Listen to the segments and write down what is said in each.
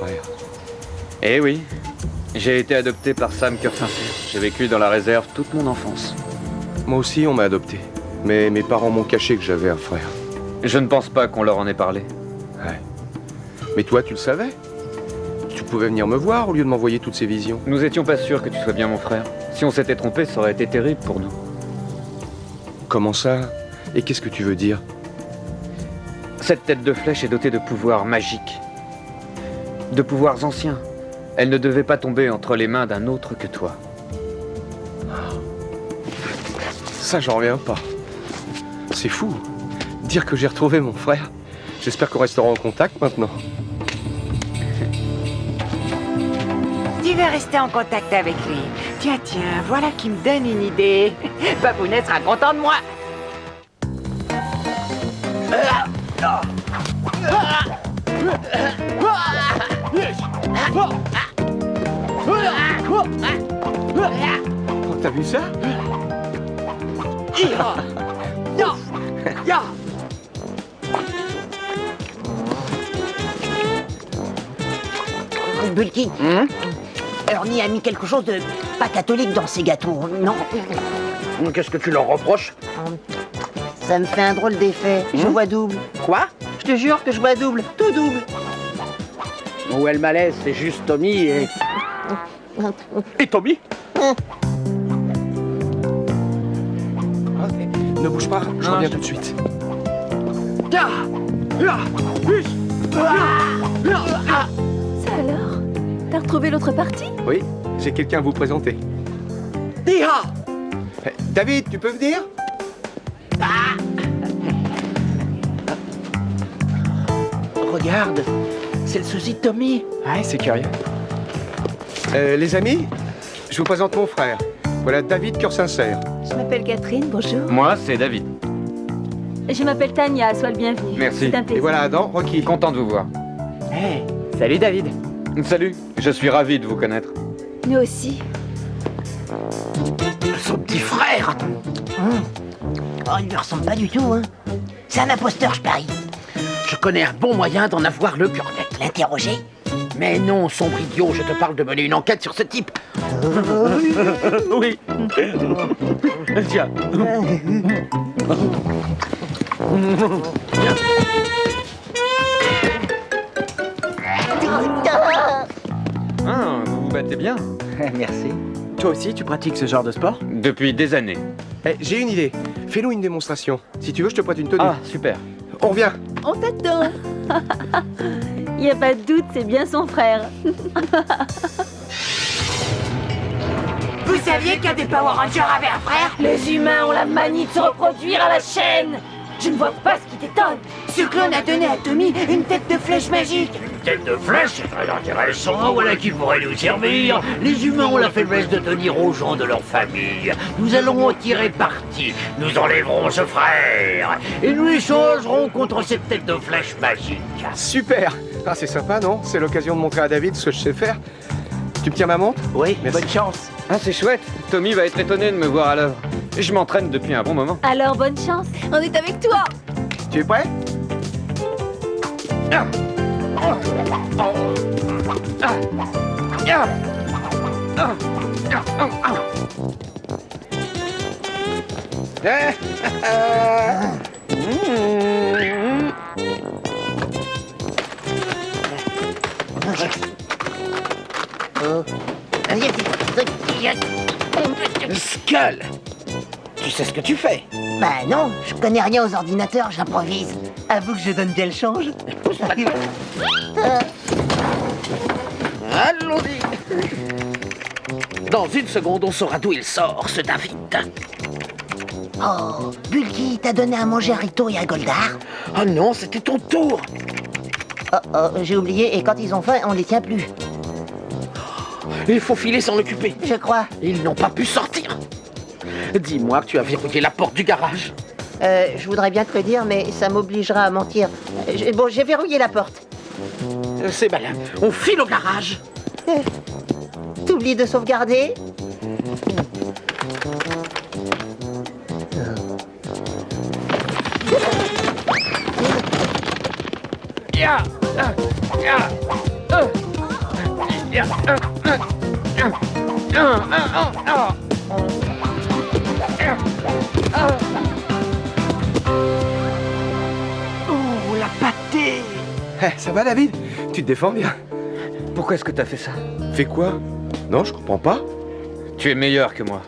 frère. Eh oui, j'ai été adopté par Sam Cœur-Sincère. J'ai vécu dans la réserve toute mon enfance. Moi aussi, on m'a adopté. Mais mes parents m'ont caché que j'avais un frère. Je ne pense pas qu'on leur en ait parlé. Ouais. Mais toi, tu le savais? Tu pouvais venir me voir au lieu de m'envoyer toutes ces visions. Nous étions pas sûrs que tu sois bien mon frère. Si on s'était trompé, ça aurait été terrible pour nous. Comment ça? Et qu'est-ce que tu veux dire? Cette tête de flèche est dotée de pouvoirs magiques. De pouvoirs anciens. Elle ne devait pas tomber entre les mains d'un autre que toi. Ça, j'en reviens pas. C'est fou. Dire que j'ai retrouvé mon frère. J'espère qu'on restera en contact maintenant. Tu veux rester en contact avec lui? Tiens, voilà qui me donne une idée. Babounet sera content de moi. Oh, t'as vu ça? Bulky, Ernie a mis quelque chose de pas catholique dans ses gâteaux, non? Qu'est-ce que tu leur reproches? Ça me fait un drôle d'effet. Je vois double. Quoi? Je te jure que je vois double, tout double. Où elle m'a laissé, c'est juste Tommy et... Et Tommy? Ne bouge pas, je reviens tout de suite. Ça alors? T'as retrouvé l'autre partie? Oui, j'ai quelqu'un à vous présenter. Diha! David, tu peux venir? Regarde, c'est le sosie de Tommy. Ouais, c'est curieux. Les amis, je vous présente mon frère. Voilà David Cœur-Sincère. Je m'appelle Catherine, bonjour. Moi, c'est David. Je m'appelle Tania, sois le bienvenu. Merci. C'est un Et plaisir. voilà Adam, Rocky. Content de vous voir. Hey, salut David. Salut, je suis ravi de vous connaître. Nous aussi. Son petit frère. Oh, il lui ressemble pas du tout, hein. C'est un imposteur, je parie. Je connais un bon moyen d'en avoir le cœur net. L'interroger? Mais non, sombre idiot, je te parle de mener une enquête sur ce type. Oui. Tiens. Ah, vous vous battez bien. Merci. Toi aussi, tu pratiques ce genre de sport? Depuis des années. J'ai une idée. Fais-nous une démonstration. Si tu veux, je te prête une tenue. Ah, super. On revient. On t'attend. Y a pas de doute, c'est bien son frère. Vous saviez qu'un des Power Rangers avait un frère? Les humains ont la manie de se reproduire à la chaîne. Je ne vois pas ce qui t'étonne. Ce clone a donné à Tommy une tête de flèche magique. Tête de flèche, c'est très intéressant, voilà qui pourrait nous servir. Les humains ont la faiblesse de tenir aux gens de leur famille. Nous allons en tirer parti. Nous enlèverons ce frère. Et nous échangerons contre cette tête de flèche magique. Super. Ah, c'est sympa, non? C'est l'occasion de montrer à David ce que je sais faire. Tu me tiens ma montre? Oui, Merci. bonne chance. Ah, c'est chouette. Tommy va être étonné de me voir à l'œuvre. Je m'entraîne depuis un bon moment. Alors bonne chance, on est avec toi. Tu es prêt? Skull! Tu sais ce que tu fais? Bah non, je connais rien aux ordinateurs, j'improvise. Avoue que je donne tel change. Allons-y! Dans une seconde, on saura d'où il sort, ce David. Oh, Bulky t'a donné à manger à Rito et à Goldar? Oh non, c'était ton tour! Oh, j'ai oublié, et quand ils ont faim, on les tient plus. Il faut filer s'en occuper. Je crois. Ils n'ont pas pu sortir. Dis-moi que tu as verrouillé la porte du garage. Je voudrais bien te le dire, mais ça m'obligera à mentir. Bon, j'ai verrouillé la porte. C'est malin. On file au garage. T'oublies de sauvegarder? Oh, la pâtée! Ça va, David? Tu te défends bien. Pourquoi est-ce que t'as fait ça? Fais quoi? Non, je comprends pas. Tu es meilleur que moi.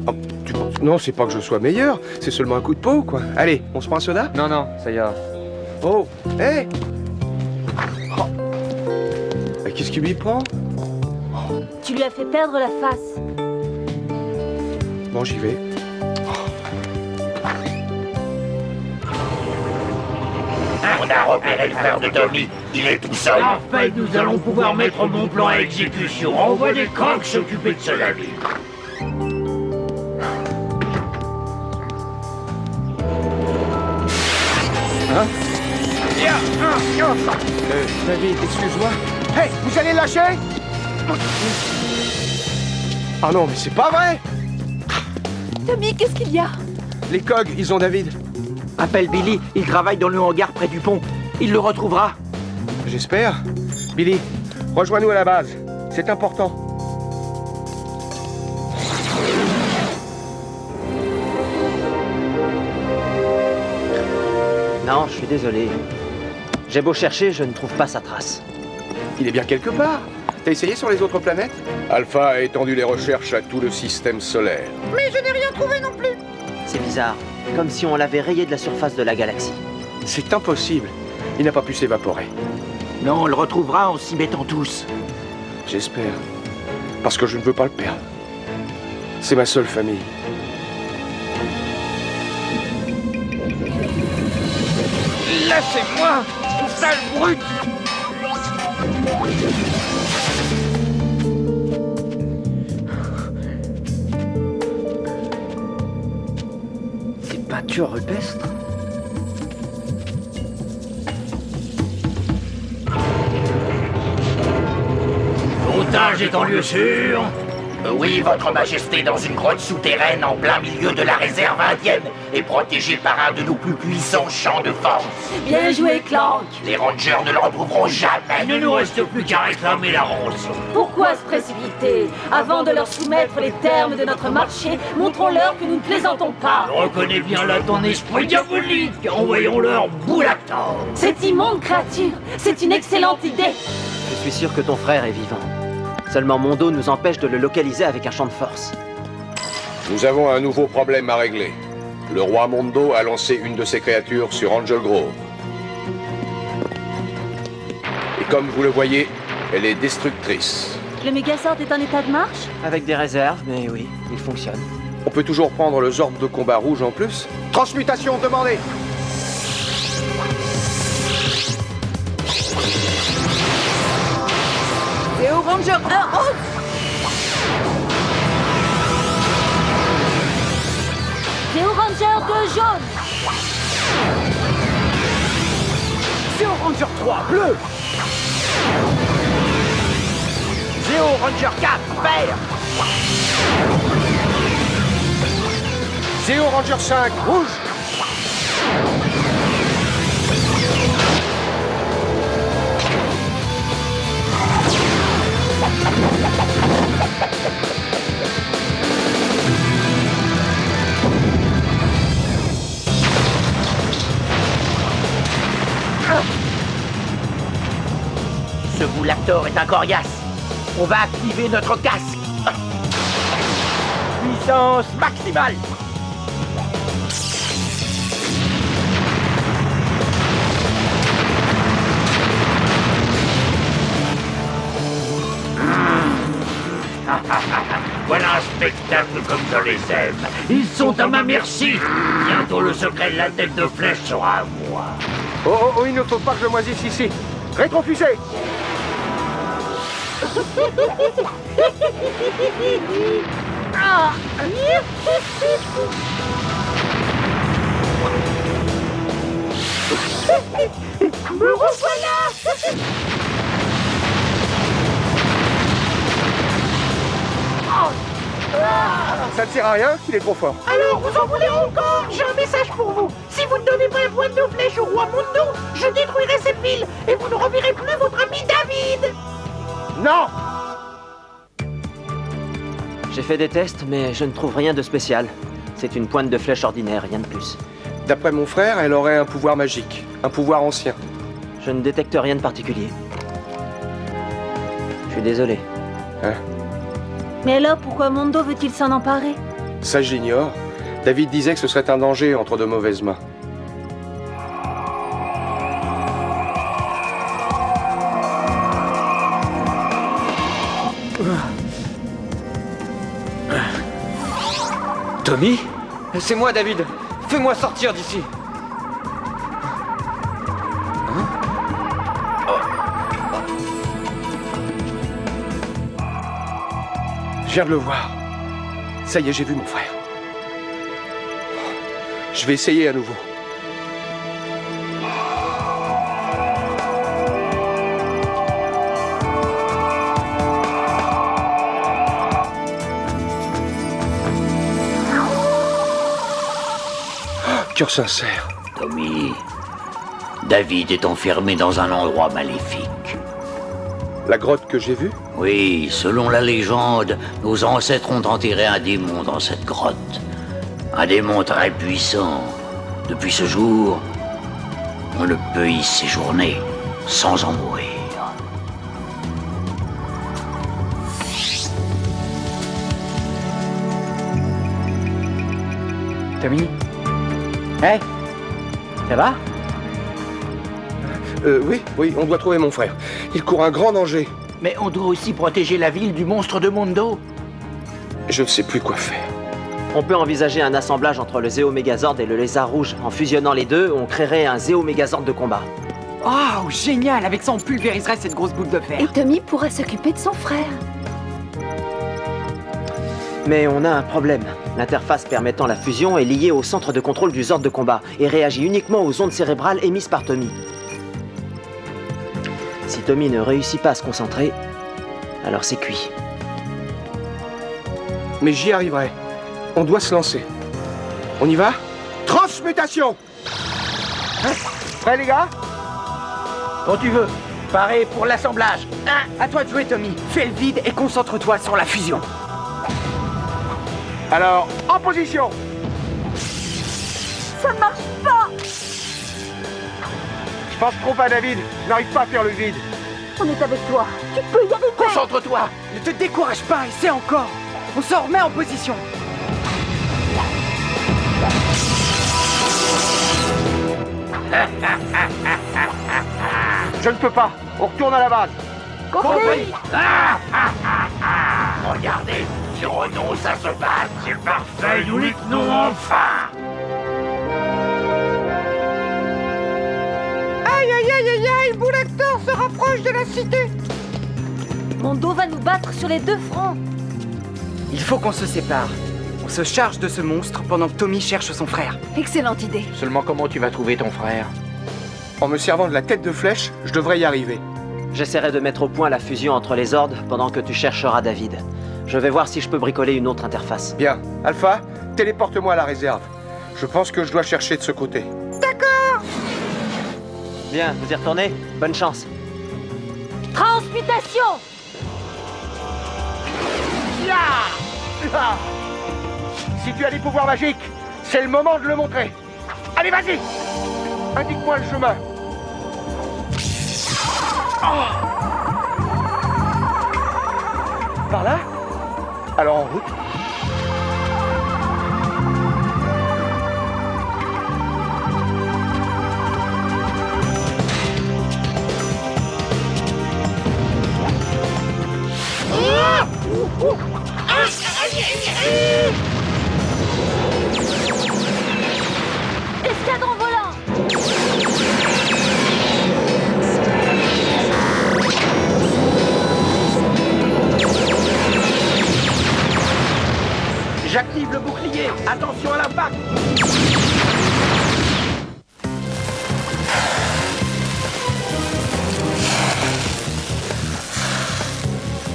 Oh, tu penses... Non, c'est pas que je sois meilleur, c'est seulement un coup de peau, quoi. Allez, on se prend un soda? Non, non, ça ira. Oh, hé! Oh. Qu'est-ce qui lui prend? Tu lui as fait perdre la face. Bon, j'y vais. On a repéré le frère de Tommy. Il est tout seul. Enfin, nous allons pouvoir mettre mon plan à exécution. Envoie des crocs s'occuper de ce navire. David, excuse-moi. Hey, vous allez le lâcher? Ah non, mais c'est pas vrai! Tommy, qu'est-ce qu'il y a? Les cogs, ils ont David. Appelle Billy, il travaille dans le hangar près du pont. Il le retrouvera. J'espère. Billy, rejoins-nous à la base. C'est important. Non, je suis désolé. J'ai beau chercher, je ne trouve pas sa trace. Il est bien quelque part. T'as essayé sur les autres planètes? Alpha a étendu les recherches à tout le système solaire. C'est bizarre, comme si on l'avait rayé de la surface de la galaxie. C'est impossible. Il n'a pas pu s'évaporer. Non, on le retrouvera en s'y mettant tous. J'espère. Parce que je ne veux pas le perdre. C'est ma seule famille. Lâchez-moi, sale brute! Des peintures rupestres? Otage est en lieu sûr. Oui, votre majesté, dans une grotte souterraine en plein milieu de la réserve indienne et protégée par un de nos plus puissants champs de force. Bien joué, Clank. Les rangers ne le retrouveront jamais. Il ne nous reste plus qu'à réclamer la rançon. Pourquoi se précipiter? Avant de leur soumettre les termes de notre marché, montrons-leur que nous ne plaisantons pas. Reconnais bien là ton esprit diabolique. Envoyons-leur boule à tort. Cette immonde créature, c'est une excellente idée. Je suis sûr que ton frère est vivant. Seulement Mondo nous empêche de le localiser avec un champ de force. Nous avons un nouveau problème à régler. Le roi Mondo a lancé une de ses créatures sur Angel Grove. Et comme vous le voyez, elle est destructrice. Le Megazord est en état de marche? Avec des réserves, mais oui, il fonctionne. On peut toujours prendre le Zord de combat rouge en plus? Transmutation demandée. Zéo Ranger 1 rouge! Zéo Ranger 2 jaune! Zéo Ranger 3 bleu. Zéo Ranger 4 vert. Zéo Ranger 5 rouge. Ce Boulactor est un coriace. On va activer notre casque. Puissance maximale. Voilà un spectacle comme je les aime. Ils sont à ma merci. Bientôt le secret de la tête de flèche sera à moi. Oh, il ne faut pas que je moisisse ici. Rétrofusée. Me revoilà! Ça ne sert à rien, il est trop fort. Alors, vous en voulez encore? J'ai un message pour vous. Si vous ne donnez pas un point de flèche au roi Mondo, je détruirai cette ville et vous ne reverrez plus votre ami David. Non. J'ai fait des tests, mais je ne trouve rien de spécial. C'est une pointe de flèche ordinaire, rien de plus. D'après mon frère, elle aurait un pouvoir magique. Un pouvoir ancien. Je ne détecte rien de particulier. Je suis désolé. Hein? Mais alors, pourquoi Mondo veut-il s'en emparer? Ça, j'ignore. David disait que ce serait un danger entre de mauvaises mains. Tommy? C'est moi, David. Fais-moi sortir d'ici. Je viens de le voir. Ça y est, j'ai vu mon frère. Je vais essayer à nouveau. Cœur sincère. Tommy, David est enfermé dans un endroit maléfique. La grotte que j'ai vue? Oui, selon la légende, nos ancêtres ont enterré un démon dans cette grotte. Un démon très puissant. Depuis ce jour, on ne peut y séjourner sans en mourir. Tommy? Hey, ça va? Oui, on doit trouver mon frère. Il court un grand danger. Mais on doit aussi protéger la ville du monstre de Mondo. Je ne sais plus quoi faire. On peut envisager un assemblage entre le Zéo Mégazord et le Lézard Rouge. En fusionnant les deux, on créerait un Zéo Mégazord de combat. Oh, génial! Avec ça, on pulvériserait cette grosse boule de fer. Et Tommy pourra s'occuper de son frère. Mais on a un problème. L'interface permettant la fusion est liée au centre de contrôle du Zord de combat et réagit uniquement aux ondes cérébrales émises par Tommy. Si Tommy ne réussit pas à se concentrer, alors c'est cuit. Mais j'y arriverai. On doit se lancer. On y va? Transmutation! Prêt, les gars? Quand tu veux. Pareil pour l'assemblage. À toi de jouer, Tommy. Fais le vide et concentre-toi sur la fusion. Alors, en position. Ça ne marche pas! Je pense trop à David. Je n'arrive pas à faire le vide. On est avec toi. Tu peux y arriver! Concentre-toi. Ne te décourage pas, essaie encore. On se remet en position. Je ne peux pas. On retourne à la base. Compris! Regardez, ils renoncent à se battre. C'est parfait, nous les tenons enfin. Aïe, Boulactor se rapproche de la cité. Mondo va nous battre sur les deux fronts. Il faut qu'on se sépare. On se charge de ce monstre pendant que Tommy cherche son frère. Excellente idée. Seulement comment tu vas trouver ton frère? En me servant de la tête de flèche, je devrais y arriver. J'essaierai de mettre au point la fusion entre les Zords pendant que tu chercheras David. Je vais voir si je peux bricoler une autre interface. Bien. Alpha, téléporte-moi à la réserve. Je pense que je dois chercher de ce côté. Bien, vous y retournez? Bonne chance. Transmutation! Si tu as des pouvoirs magiques, c'est le moment de le montrer. Allez, vas-y. Indique-moi le chemin. Par là? Alors en route. Escadron volant! J'active le bouclier. Attention à l'impact.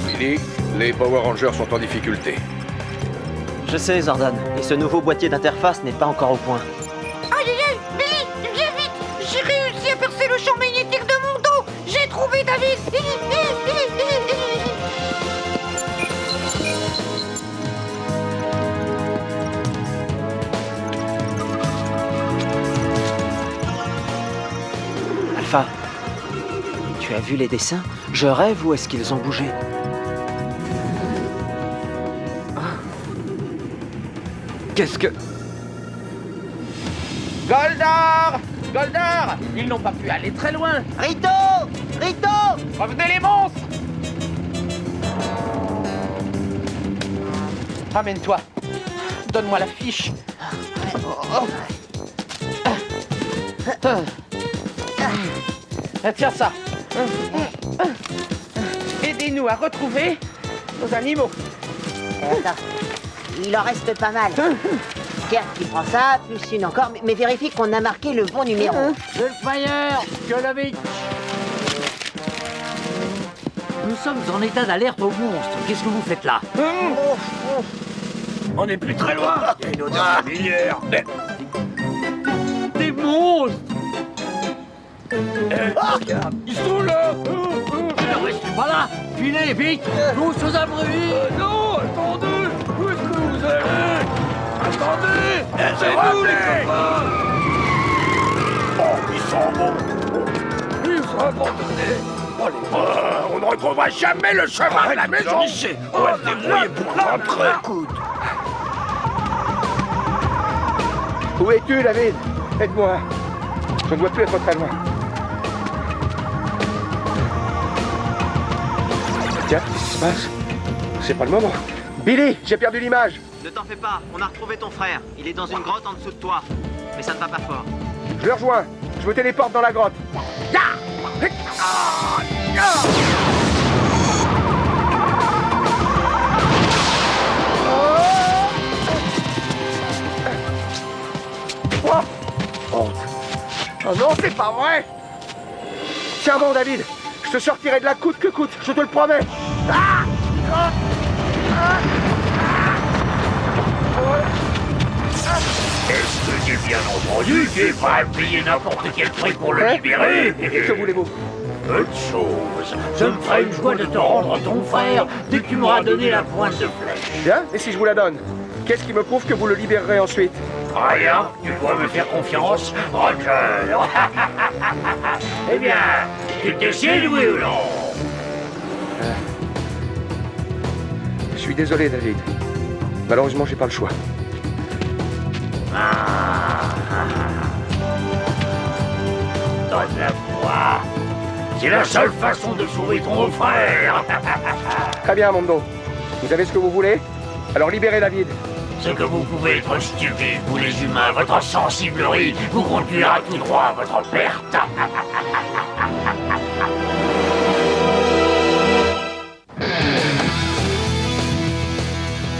Billy, les Power Rangers sont en difficulté. Je sais, Zordon, et ce nouveau boîtier d'interface n'est pas encore au point. Aïe, Billy, viens vite. J'ai réussi à percer le champ magnétique de mon dos. J'ai trouvé David. Tu as vu les dessins? Je rêve ou est-ce qu'ils ont bougé? Qu'est-ce que... Goldar! Goldar! Ils n'ont pas pu aller très loin. Rito! Rito! Revenez les monstres! Ramène-toi. Donne-moi la fiche. Tiens ça. Aidez-nous à retrouver nos animaux. Attends, il en reste pas mal. Tiens, tu prends ça, plus une encore, mais vérifie qu'on a marqué le bon numéro. Fire, Golovitch. Nous sommes en état d'alerte aux monstres. Qu'est-ce que vous faites là? On n'est plus très loin. Il y a une odeur familière. Des monstres. Regarde, ils sont là. Ne restez pas là. Filez vite. Tous aux abris. Non, attendez. Où est-ce que vous allez? Attendez. C'est vous les copains. Oh, ils sont bons. Ils sont abandonnés. On ne retrouvera jamais le chemin de la maison. On va se débrouiller pour rentrer. Écoute. Où es-tu, David? Aide-moi. Je ne dois plus être très loin. Tiens, qu'est-ce qui se passe? C'est pas le moment. Billy, j'ai perdu l'image. Ne t'en fais pas, on a retrouvé ton frère. Il est dans une grotte en dessous de toi. Mais ça ne va pas fort. Je le rejoins. Je me téléporte dans la grotte. Oh non, c'est pas vrai! Tiens bon, David, je te sortirai de là coûte que coûte, je te le promets! Est-ce que j'ai bien entendu? Tu es prêt à payer n'importe quel prix pour le libérer? Que voulez-vous? Peu de choses. Je me ferai une joie de te rendre ton frère dès que tu m'auras donné la pointe de flèche. Bien, et si je vous la donne? Qu'est-ce qui me prouve que vous le libérerez ensuite? Rien, tu dois me faire confiance, Roger. Eh bien, tu décides, oui ou non? Je suis désolé, David. Malheureusement, j'ai pas le choix. Donne-la-moi. C'est la seule façon de sauver ton frère. Très bien, Mondo. Vous avez ce que vous voulez? Alors libérez David. Ce que vous pouvez être stupide, vous les humains, votre sensiblerie vous conduira tout droit à votre perte.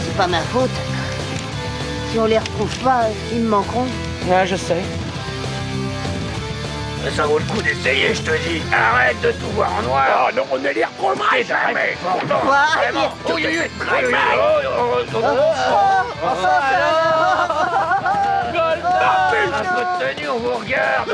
C'est pas ma faute. Si on les retrouve pas, ils me manqueront. Ouais, je sais. Ça vaut le coup d'essayer, je te dis. Arrête de tout voir en noir. Oh non, on ne les retrouvera jamais. Quoi? Vraiment. Oui, oui, très mal. Un peu de tenue, on vous regarde.